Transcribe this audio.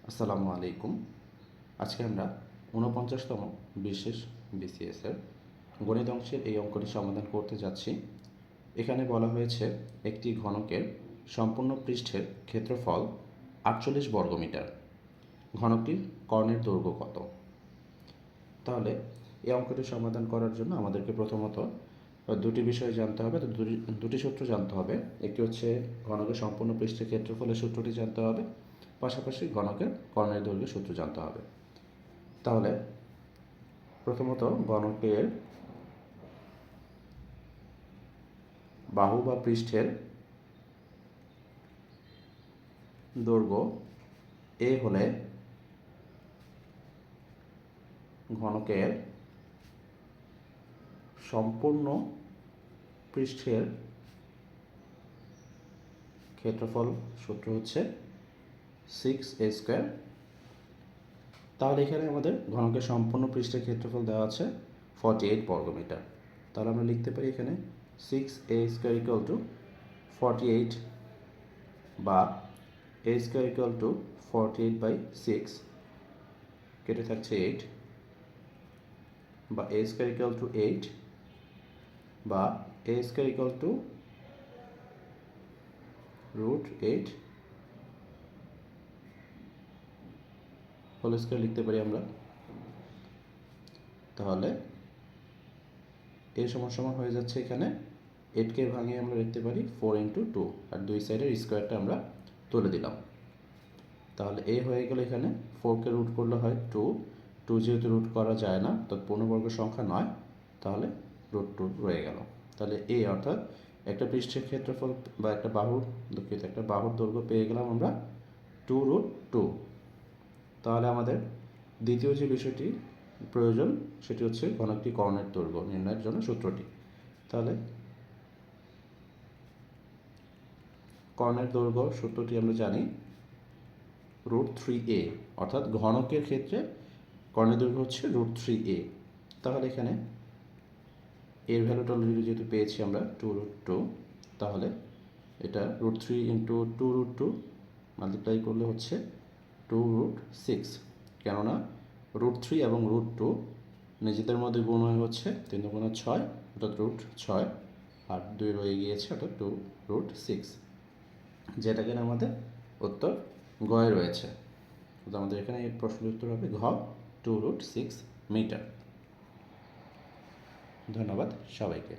আসসালামু আলাইকুম। আজকে আমরা ৪৯তম বিশেষ বিসিএসের গণিত অংশের এই অঙ্কটি সমাধান করতে যাচ্ছি। এখানে বলা হয়েছে একটি ঘনকের সম্পূর্ণ পৃষ্ঠের ক্ষেত্রফল ৪৮ বর্গমিটার। ঘনকটির কর্ণের দৈর্ঘ্য কত? তাহলে এই অঙ্কটি সমাধান করার জন্য আমাদেরকে প্রথমত দুটি বিষয় জানতে হবে, দুটি সূত্র জানতে হবে। একটি হচ্ছে ঘনকের সম্পূর্ণ পৃষ্ঠের ক্ষেত্রফলের সূত্রটি জানতে হবে, পাশাপাশি ঘনকের কর্ণের দৈর্ঘ্যের সূত্র জানতে হবে। তাহলে প্রথমত ঘনকের বাহু বা পৃষ্ঠের দৈর্ঘ্য এ হলে ঘনকের সম্পূর্ণ পৃষ্ঠের ক্ষেত্রফল সূত্র হচ্ছে 6a²। তাহলে এখানে আমাদের ঘনকের সম্পূর্ণ পৃষ্ঠের ক্ষেত্রফল দেওয়া আছে 48 বর্গমিটার। তাহলে আমরা লিখতে পারি এখানে 6a² = 48 বা a² = 48/6, কেটে থাকছে 8, বা a² = 8 বা a² = √8 হোল স্কয়ার লিখতে পারি আমরা। তাহলে এ সমান হয়ে যাচ্ছে এখানে 8কে ভাঙিয়ে আমরা লিখতে পারি 4 × 2, আর দুই সাইডের স্কোয়ারটা আমরা তুলে দিলাম। তাহলে এ হয়ে গেল, এখানে 4কে রুট করলে হয় 2 যেহেতু রুট করা যায় না, তো পূর্ণবর্গ সংখ্যা নয়, তাহলে √2 রয়ে গেল। তাহলে এ অর্থাৎ একটা পৃষ্ঠের ক্ষেত্রফল বা একটা বাহুর দৈর্ঘ্য পেয়ে গেলাম আমরা 2√2। তাহলে আমাদের দ্বিতীয় যে বিষয়টি প্রয়োজন সেটি হচ্ছে ঘনকটি কর্ণের দৈর্ঘ্য নির্ণয়ের জন্য সূত্রটি। তাহলে কর্ণের দৈর্ঘ্য সূত্রটি আমরা জানি √3a, অর্থাৎ ঘনকের ক্ষেত্রে কর্ণের দৈর্ঘ্য হচ্ছে √3a। তাহলে এখানে এর ভ্যালুটা অলরেডি যেহেতু পেয়েছি আমরা 2√2, তাহলে এটা √3 × 2√2 মাল্টিপ্লাই করলে হচ্ছে 2√6, কেননা √3 এবং √2 নিজেদের মধ্যে গুণ হয়ে হচ্ছে 3 × 6, অর্থাৎ √6, আর 2 রয়ে গিয়েছে অর্থাৎ 2√6, যেটা কিনা আমাদের উত্তর গয়ে রয়েছে। তো আমাদের এখানে এই প্রশ্নের উত্তর হবে ঘ 2√6 মিটার। ধন্যবাদ সবাইকে।